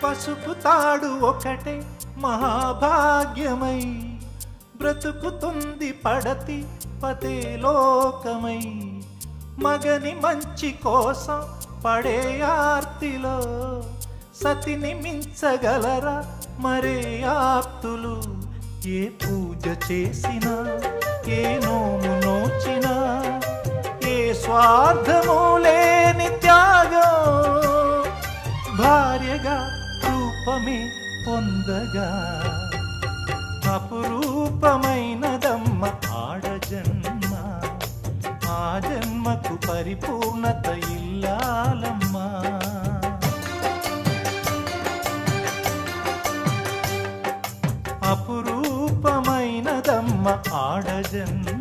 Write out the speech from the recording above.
పసుపు తాడు ఒకటే మహాభాగ్యమై బ్రతుకుతుంది పడతి పతే లోకమై మగని మంచి కోసం పడే ఆర్తిలో సతిని మించగలరా మరే ఆప్తులు ఏ పూజ చేసినా ఏ నోము నోచినా ఏ స్వార్థము లేని త్యాగం భార్యగా రూపమే పొందగా అపురూపమైనదమ్మ ఆడజన్మ ఆ జన్మకు పరిపూర్ణత ఇల్లాలమ్మా అపురూపమైనదమ్మ ఆడజన్మ